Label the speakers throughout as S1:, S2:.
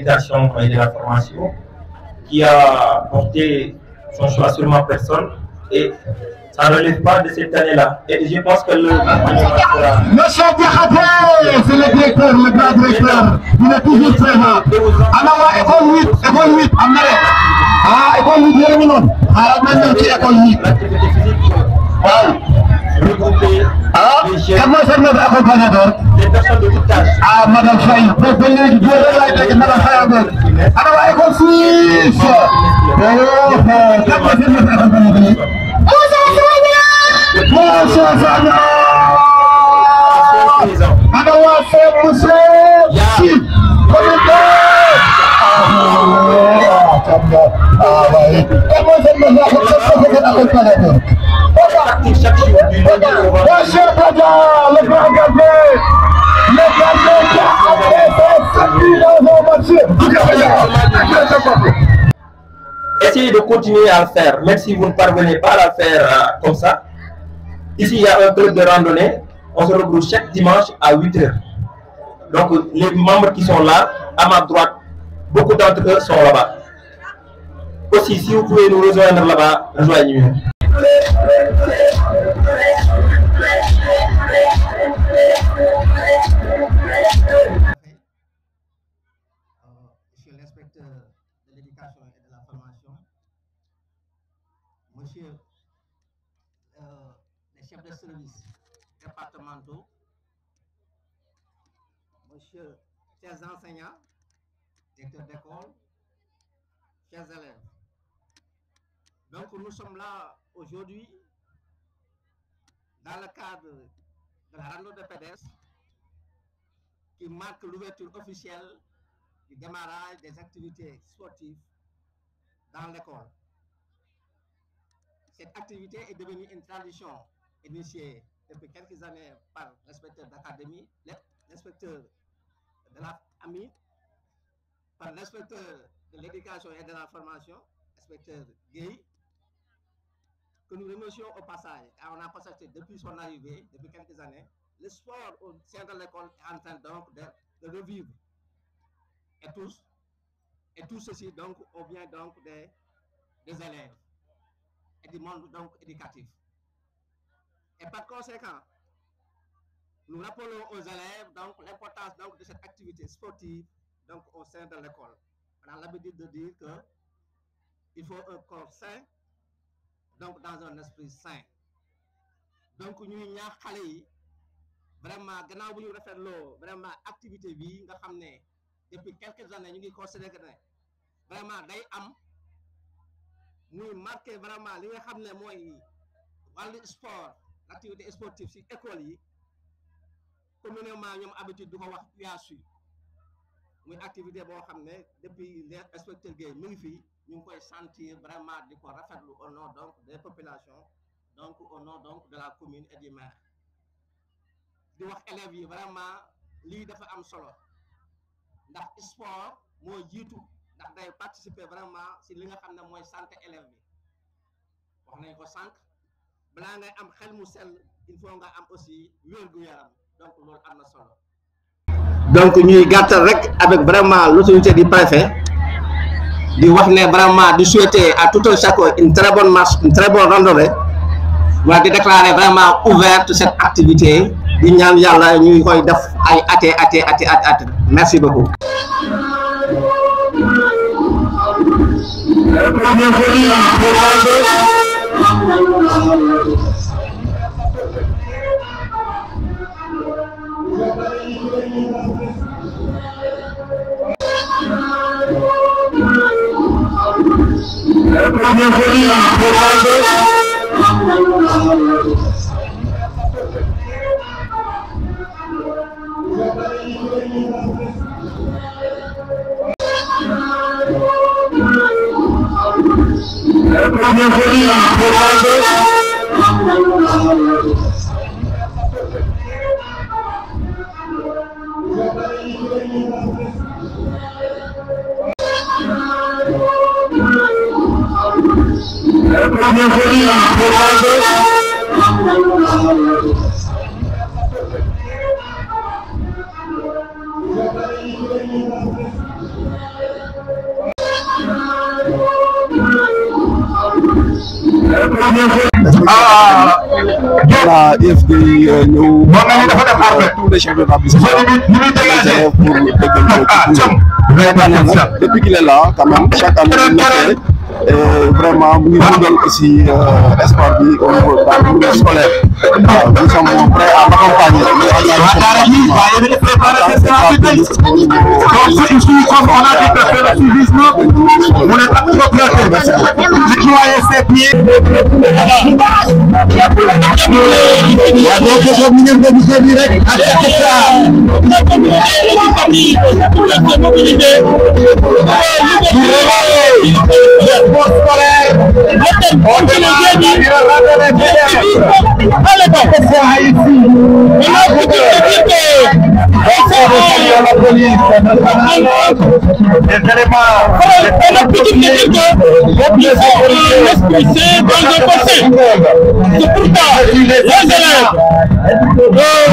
S1: l'éducation et de la formation, qui a porté son choix sur ma personne, et ça ne relève pas de cette année-là. Et je pense que le sera...
S2: Monsieur Diakhaté, c'est le directeur, le grand directeur. Il est toujours présent. Alors, école 8, école 8, école 8, il est non. Alors, maintenant, c'est école 8.
S1: L'activité physique, regrouper les jeunes,
S2: Comment c'est notre accompagnateur?
S1: les personnes de tout âge.
S2: Ah, Madame Faye, Madame Faye. Alors, école 6. Comment c'est notre accompagnateur? Monsieur Sonia! Alors, c'est monsieur Chip, comité! Comment c'est notre accompagnateur?
S1: Chaque jour du lundi au vendredi.
S2: Monsieur Bada, le grand gardien! Le gardien qui a fait sa vie dans
S1: Essayez de continuer à le faire, même si vous ne parvenez pas à le faire comme ça. Ici, il y a un club de randonnée. On se regroupe chaque dimanche à 8 h. Donc, les membres qui sont là, à ma droite, beaucoup d'entre eux sont là-bas. Aussi, si vous pouvez nous rejoindre là-bas, rejoignez-nous.
S3: Monsieur l'inspecteur de l'éducation et de la formation, monsieur les chefs de service départementaux, monsieur chers enseignants, directeurs d'école, chers élèves. Donc nous sommes là aujourd'hui dans le cadre de la randonnée de pédestres qui marque l'ouverture officielle du démarrage des activités sportives dans l'école. Cette activité est devenue une tradition initiée depuis quelques années par l'inspecteur d'académie, l'inspecteur de la AMI, par l'inspecteur de l'éducation et de la formation, l'inspecteur Gueye, que nous remercions au passage. On a constaté depuis son arrivée, depuis quelques années, le sport au sein de l'école est en train donc de revivre. Et tout ceci donc au bien donc des élèves et du monde donc éducatif. Et par conséquent, nous rappelons aux élèves donc l'importance donc de cette activité sportive donc au sein de l'école. On a l'habitude de dire que il faut un corps sain donc dans un esprit sain. Donc ñuy ñaax xale yi vraiment gannaaw bu ñu rafetloo vraiment activité bi nga xam ne depuis quelques années ñu ngi considéré que ne vraiment day am muy marqué vraiment li nga xam ne mooy wàllu sport l'activité sportive ci école yi communément ñoom habitude du ko wax UASU muy activité boo xam ne depuis l'inspecteur Gueye mi ngi fii ñu ngi koy sentir vraiment di ko rafetlu au nom donc des populations donc au nom donc de la commune et du maire di wax élèves yi vraiment lii dafa am solo ndax sport moo jiitu ndax day participer vraiment si li nga xam ne mooy santé élève bi wax nañ ko sànq balaa ngay am xel mu sell il faut nga am aussi wér-gu-yaram donc loolu am na solo. donc ñuy gàttal rek avec vraiment l'autorité du préfet di wax ne vraiment di souhaiter à tout un chacun une très bonne marche, une très bonne randonnée, waa di déclarer vraiment ouverte cette activité di ñaan yàlla ñuy koy def ay at. Merci beaucoup.
S4: Alief Gueye ñëw tous les chefs d'établissement les élèves pour déggal ko depuis qu'il est là quand même chaque année et vraiment mu ngi dundal aussi espoir bi au niveau scolaire. Nous sommes prêts à l'accompagner.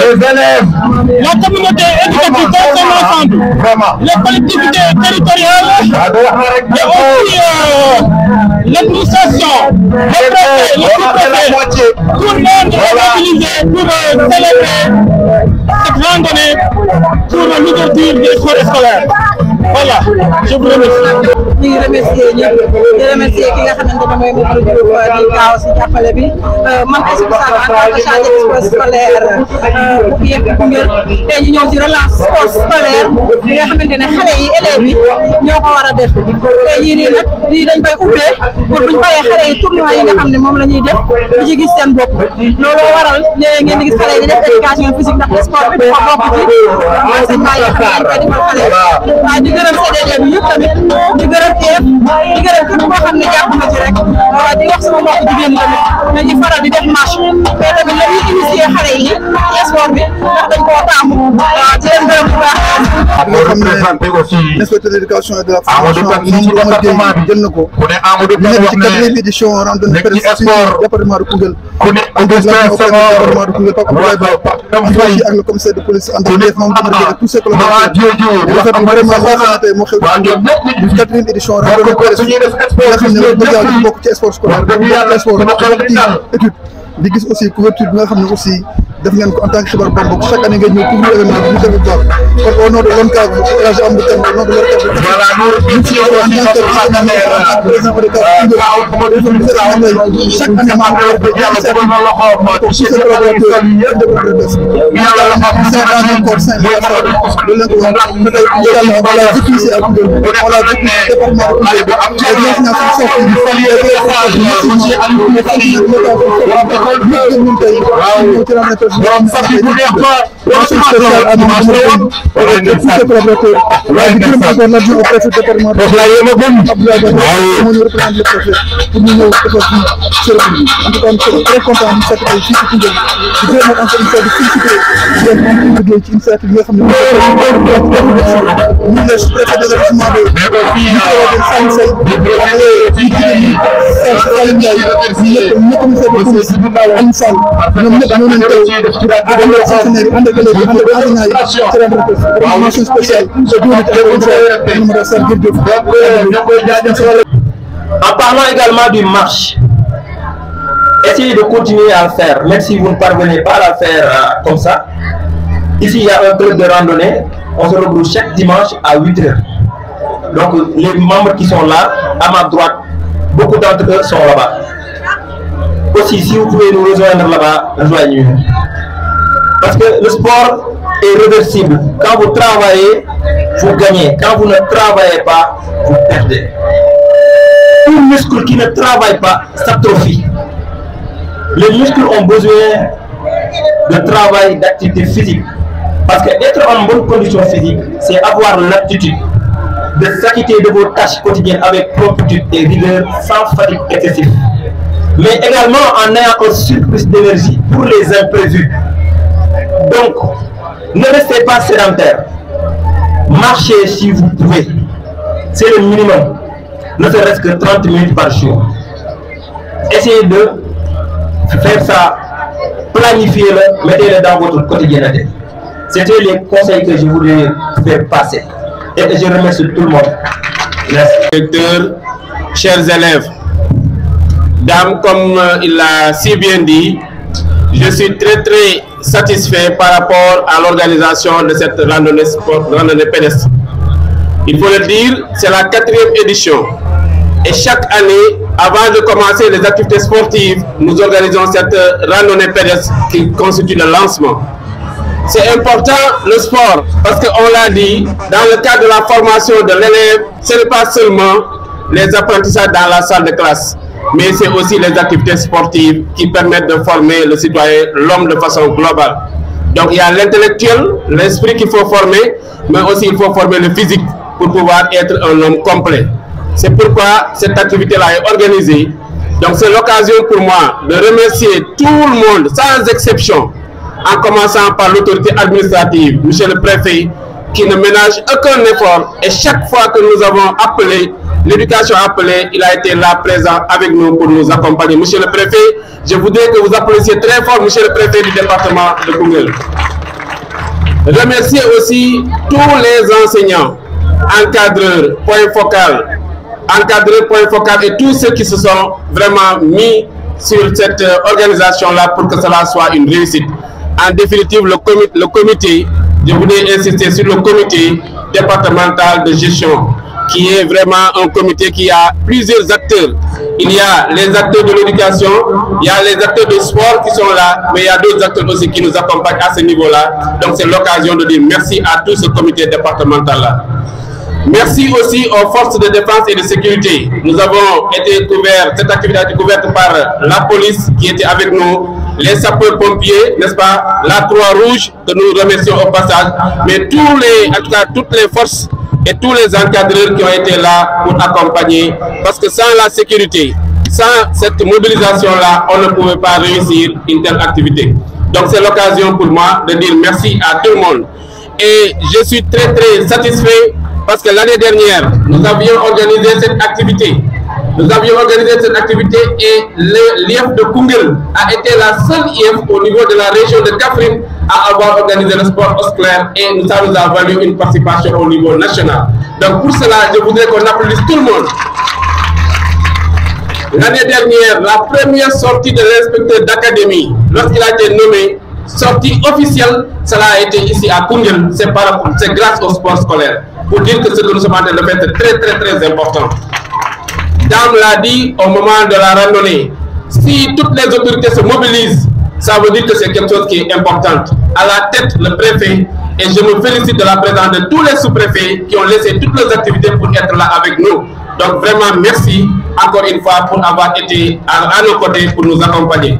S2: La communauté éducative dans son ensemble, les collectivités territoriales et aussi l'administration, le préfet, le sous-préfet, tout le monde est mobilisé pour célébrer cette randonnée pour l'ouverture des écoles scolaires. Voilà, je vous remercie.
S5: ñu ngi remercier ñëpp di remercier ki nga xamante ne mooy Mamadou Diouf di gaaw si jàppale bi man Aïssatou Sall en tant que chargé du sport scolaire bu yëpp Koungheul tey ñu ñëw si relance sport scolaire bi nga xamante ne xale yi élèves yi ñoo ko war a def tey jii nii nag lii dañ koy ubbee pour buñ paree xale yi tournoi yi nga xam ne moom la ñuy def di ci gis seen bopp looloo waral léegi ngeen di gis xale yi di def éducation physique ndax sport bi dafa bokk ci enseignement yi xam ne koy defal xale yi waaye di gërëm CDD bi yëpp tamit di gërëm IEF di gërëm képp koo xam ne jàpp na ci rek waaw di wax sama mbokk jigéen ñi tamit nañu faral di def marche mais tamit la ñuy initier xale yi ci sport bi ndax dañ koo taamu waaw di leen gërëm bu baax.
S2: nga xam ne inspecteur de l'éducation et de la formation Mamadou Omar Gueye jël na ko ñu nekk ci 4e édition randonnée pédestre département de Koungheul département de Koungheul Pape Abdoulaye Ba aussi ak le commissaire de police André Mamadou Omar Gueye tous ses collaborateurs rafetlu vraiment loo xam ne tey moo xew ci 4e édition randonnée pédestre nga xam ne wax dëgg yàlla ñu bokk ci sport scolaire bokk sport étude di gis aussi couverture bi nga xam ne aussi def ngeen ko en tant que xibaar Bambok chaque année ngeen ñëw couvrir événement bi ñu def bu baax kon au nom de l'ONCAV élage am bu tem au nom de l'ONCAV ñu ci en tant que président ODCAV chaque année maa ngi pour tous ces collaborateurs encore 5 milliards de leen ko wax te tey yàlla on l'a vécu ici à Koungheul on l'a vécu département de Koungheul ak l'incitation sortie du famille ñun tey ñëw ci randonnée borom sax bu neex ba mention spéciale à tous ces collaborateurs waaye di gërëm encore l'adjoint au préfet département Abdoulaye Ba moo ñu représente le préfet pour ñu ñëw defal ci cérémonie en tout cas nous sommes très contents ñu fekk tey fii ci Koungheul di gërëm encore une fois di féliciter yéen am liggéey ci initiative bi nga xam ne ñu les préfet de l'arrondissement de Sall Sey Salim Ndiaye ñëpp commissaire de police Alioune Sall ñoom ñëpp ñoo nañ teew ànd ak fonctionnaire yi ànd ak élèves yi ànd ak enseignants yi ci randonnée mention spéciale
S1: En parlant également d'une marche, essayez de continuer à le faire, même si vous ne parvenez pas à la faire comme ça. Ici, il y a un club de randonnée, on se regroupe chaque dimanche à 8 h. Donc, les membres qui sont là, à ma droite, beaucoup d'entre eux sont là-bas. Aussi, si vous pouvez nous rejoindre là-bas, rejoignez-nous. Parce que le sport est réversible. Quand vous travaillez, vous gagnez. Quand vous ne travaillez pas, vous perdez. Un muscle qui ne travaille pas s'atrophie. Les muscles ont besoin de travail, d'activité physique. Parce qu'être en bonne condition physique, c'est avoir l'aptitude de s'acquitter de vos tâches quotidiennes avec promptitude et rigueur sans fatigue excessive. Mais également en ayant un surplus d'énergie pour les imprévus. Donc, ne restez pas sédentaire. Marchez si vous pouvez. C'est le minimum. Ne serait-ce que 30 minutes par jour. Essayez de faire ça, planifiez-le, mettez-le dans votre quotidienneté. C'était les conseils que je voulais faire passer. Et je remercie tout le monde. Merci.
S6: Directeur, chers élèves, Dame, comme il l'a si bien dit, je suis très satisfait par rapport à l'organisation de cette randonnée pédestre. Il faut le dire, c'est la 4e édition. Et chaque année, avant de commencer les activités sportives, nous organisons cette randonnée pédestre qui constitue le lancement. C'est important le sport, parce qu'on l'a dit, dans le cadre de la formation de l'élève, ce n'est pas seulement les apprentissages dans la salle de classe, mais c'est aussi les activités sportives qui permettent de former le citoyen, l'homme de façon globale. Donc il y a l'intellectuel, l'esprit qu'il faut former, mais aussi il faut former le physique pour pouvoir être un homme complet. C'est pourquoi cette activité-là est organisée. Donc c'est l'occasion pour moi de remercier tout le monde, sans exception, en commençant par l'autorité administrative, monsieur le préfet, qui ne ménage aucun effort. Et chaque fois que nous avons appelé, l'éducation appelée, il a été là présent avec nous pour nous accompagner. Monsieur le préfet, je voudrais que vous applaudissiez très fort monsieur le préfet du département de Koungheul. Remercier aussi tous les enseignants, encadreurs, point focal et tous ceux qui se sont vraiment mis sur cette organisation-là pour que cela soit une réussite. En définitive, le comité, je voudrais insister sur le comité départemental de gestion, qui est vraiment un comité qui a plusieurs acteurs. Il y a les acteurs de l'éducation, il y a les acteurs du sport qui sont là, mais il y a d'autres acteurs aussi qui nous accompagnent à ce niveau-là. Donc c'est l'occasion de dire merci à tout ce comité départemental-là. Merci aussi aux forces de défense et de sécurité. Nous avons été couverts, cette activité a été couverte par la police qui était avec nous, les sapeurs-pompiers, n'est-ce pas, la Croix-Rouge, que nous remercions au passage, mais en tout cas, toutes les forces et tous les encadreurs qui ont été là pour accompagner, parce que sans la sécurité, sans cette mobilisation-là, on ne pouvait pas réussir une telle activité. Donc c'est l'occasion pour moi de dire merci à tout le monde. Et je suis très satisfait parce que l'année dernière, nous avions organisé cette activité. Et l'IEF de Koungheul a été la seule IEF au niveau de la région de Kaffrine à avoir organisé le sport scolaire et ça nous a valu une participation au niveau national. Donc pour cela, je voudrais qu'on applaudisse tout le monde. L'année dernière, la première sortie de l'inspecteur d'académie, lorsqu'il a été nommé, sortie officielle, cela a été ici à Koungheul, c'est grâce au sport scolaire. Pour dire que ce que nous sommes en train de faire est très important. Dame l'a dit au moment de la randonnée, si toutes les autorités se mobilisent, ça veut dire que c'est quelque chose qui est important. À la tête, le préfet, et je me félicite de la présence de tous les sous-préfets qui ont laissé toutes leurs activités pour être là avec nous. Donc vraiment merci encore une fois pour avoir été à nos côtés pour nous accompagner.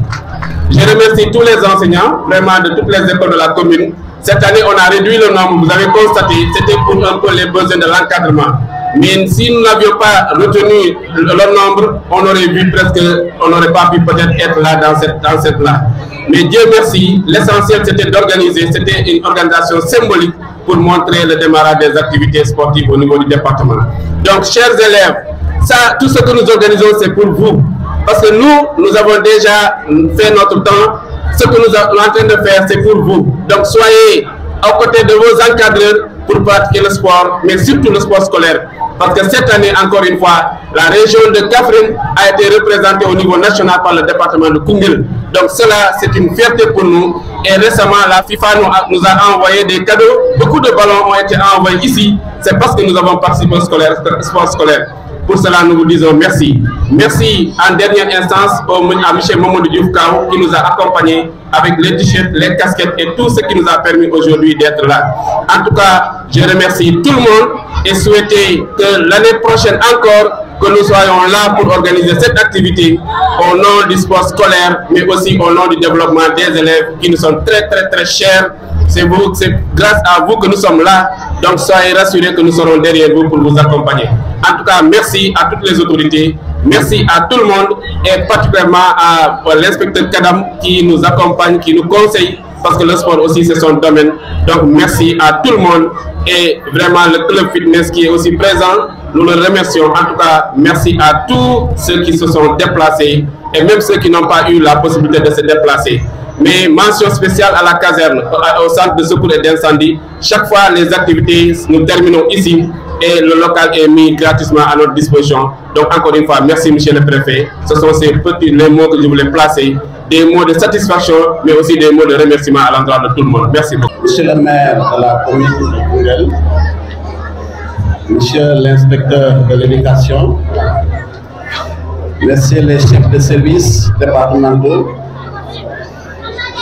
S6: Je remercie tous les enseignants, vraiment de toutes les écoles de la commune. Cette année, on a réduit le nombre, vous avez constaté, c'était pour un peu les besoins de l'encadrement. Mais si nous n'avions pas retenu le nombre, on aurait vu presque, on n'aurait pas pu peut-être être là dans cette là. Mais Dieu merci, l'essentiel c'était d'organiser, c'était une organisation symbolique pour montrer le démarrage des activités sportives au niveau du département. Donc, chers élèves, ça, tout ce que nous organisons, c'est pour vous. Parce que nous avons déjà fait notre temps. Ce que nous sommes en train de faire, c'est pour vous. Donc, soyez aux côtés de vos encadreurs pour pratiquer le sport, mais surtout le sport scolaire. Parce que cette année, encore une fois, la région de Kaffrine a été représentée au niveau national par le département de Koungheul. Donc cela, c'est une fierté pour nous. Et récemment, la FIFA nous a envoyé des cadeaux. Beaucoup de ballons ont été envoyés ici. C'est parce que nous avons participé au sport scolaire. Pour cela, nous vous disons merci. Merci en dernière instance à M. Mamadou Diouf Kao qui nous a accompagnés avec les t-shirts, les casquettes et tout ce qui nous a permis aujourd'hui d'être là. En tout cas, je remercie tout le monde et souhaiter que l'année prochaine encore, que nous soyons là pour organiser cette activité au nom du sport scolaire, mais aussi au nom du développement des élèves qui nous sont très chers. C'est grâce à vous que nous sommes là, donc soyez rassurés que nous serons derrière vous pour vous accompagner. En tout cas, merci à toutes les autorités, merci à tout le monde et particulièrement à l'inspecteur Kadam qui nous accompagne, qui nous conseille, parce que le sport aussi c'est son domaine. Donc merci à tout le monde et vraiment le club fitness qui est aussi présent, nous le remercions. En tout cas, merci à tous ceux qui se sont déplacés et même ceux qui n'ont pas eu la possibilité de se déplacer. Mais mention spéciale à la caserne, au centre de secours et d'incendie. Chaque fois, les activités, nous terminons ici et le local est mis gratuitement à notre disposition. Donc, encore une fois, merci, monsieur le préfet. Ce sont ces petits les mots que je voulais placer, des mots de satisfaction, mais aussi des mots de remerciement à l'endroit de tout le monde. Merci beaucoup.
S7: Monsieur le maire de la commune de Koungheul, monsieur l'inspecteur de l'éducation, messieurs les chefs de service départementaux,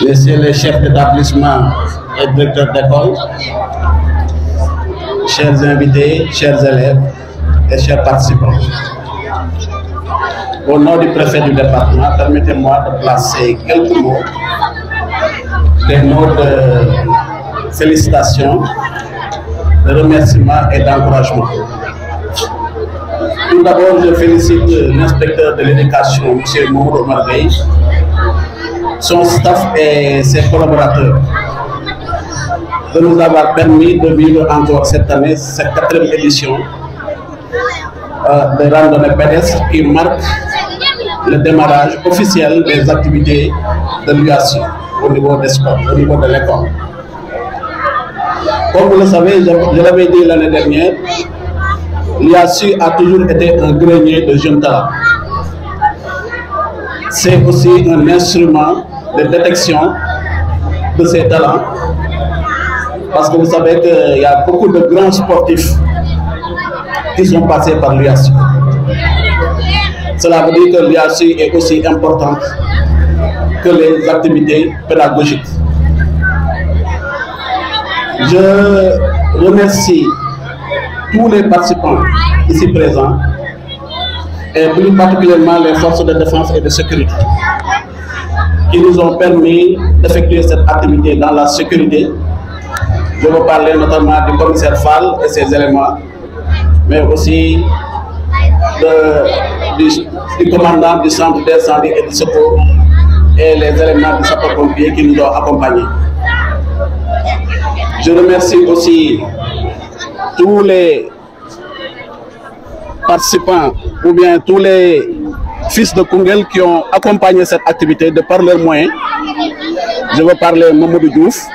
S7: messieurs les chefs d'établissement et directeurs d'école, chers invités, chers élèves et chers participants. Au nom du préfet du département, permettez-moi de placer quelques mots, des mots de félicitations, de remerciements et d'encouragement. Tout d'abord, je félicite l'inspecteur de l'éducation, M. Mamadou Omar Gueye, son staff et ses collaborateurs de nous avoir permis de vivre encore cette année, cette 4e édition de randonnée pédestre qui marque le démarrage officiel des activités de l'UASU au niveau des sports, au niveau de l'école. Comme vous le savez, je l'avais dit l'année dernière, l'UASU a toujours été un grenier de jeunes talents. C'est aussi un instrument de détection de ces talents, parce que vous savez qu'il y a beaucoup de grands sportifs qui sont passés par l'UASU. Cela veut dire que l'UASU est aussi importante que les activités pédagogiques. Je remercie tous les participants ici présents et plus particulièrement les forces de défense et de sécurité qui nous ont permis d'effectuer cette activité dans la sécurité. Je veux parler notamment du commissaire Fall et ses éléments, mais aussi du commandant du centre d'incendie et de secours et les éléments du sapeur-pompier qui nous ont accompagnés. Je remercie aussi tous les participants ou bien tous les fils de Koungheul qui ont accompagné cette activité de par leurs moyens. Je veux parler de Mamadou Diouf,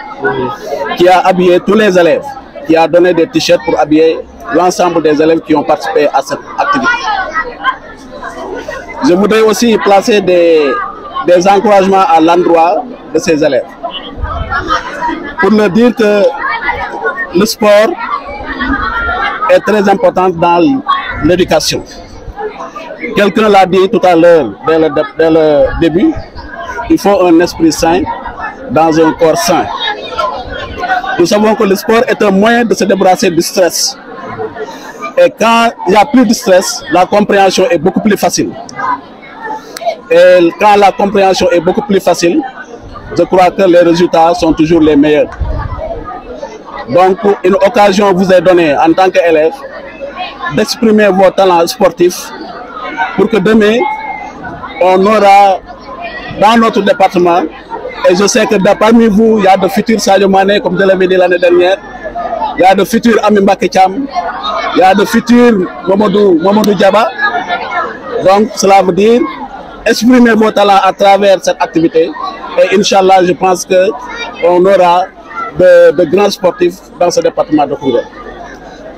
S7: qui a habillé tous les élèves, qui a donné des t-shirts pour habiller l'ensemble des élèves qui ont participé à cette activité. Je voudrais aussi placer des encouragements à l'endroit de ces élèves, pour leur dire que le sport est très important dans l'éducation. Quelqu'un l'a dit tout à l'heure, dès le début, il faut un esprit sain dans un corps sain. Nous savons que le sport est un moyen de se débarrasser du stress. Et quand il n'y a plus de stress, la compréhension est beaucoup plus facile. Et quand la compréhension est beaucoup plus facile, je crois que les résultats sont toujours les meilleurs. Donc, une occasion vous est donnée en tant qu'élève d'exprimer vos talents sportifs pour que demain, on aura dans notre département, et je sais que parmi vous, il y a de futurs Sadio Mané, comme je l'avais dit l'année dernière, il y a de futurs Ami Mbacké Thiam, il y a de futurs Mamadou Diaba. Donc, cela veut dire exprimer vos talents à travers cette activité. Et Inch'Allah, je pense qu'on aura de grands sportifs dans ce département de Koungheul.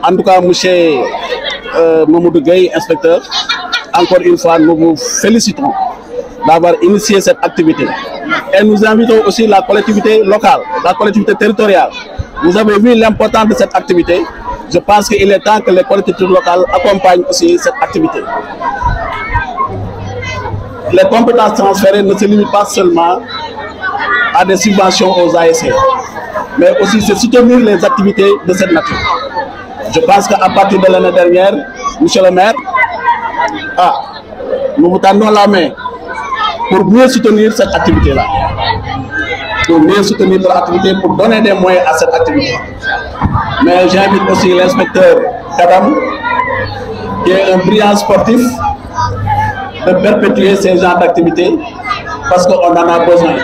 S7: En tout cas, M. Mamadou Gueye, inspecteur, encore une fois, nous vous félicitons d'avoir initié cette activité. Et nous invitons aussi la collectivité locale, la collectivité territoriale. Vous avez vu l'importance de cette activité. Je pense qu'il est temps que les collectivités locales accompagnent aussi cette activité. Les compétences transférées ne se limitent pas seulement à des subventions aux ASC, mais aussi c'est soutenir les activités de cette nature. Je pense qu'à partir de l'année dernière, monsieur le maire, nous vous tendons la main pour mieux soutenir cette activité-là. Pour mieux soutenir leur activité, pour donner des moyens à cette activité. Mais j'invite aussi l'inspecteur Kadam, qui est un brillant sportif, de perpétuer ces genres d'activités parce qu'on en a besoin.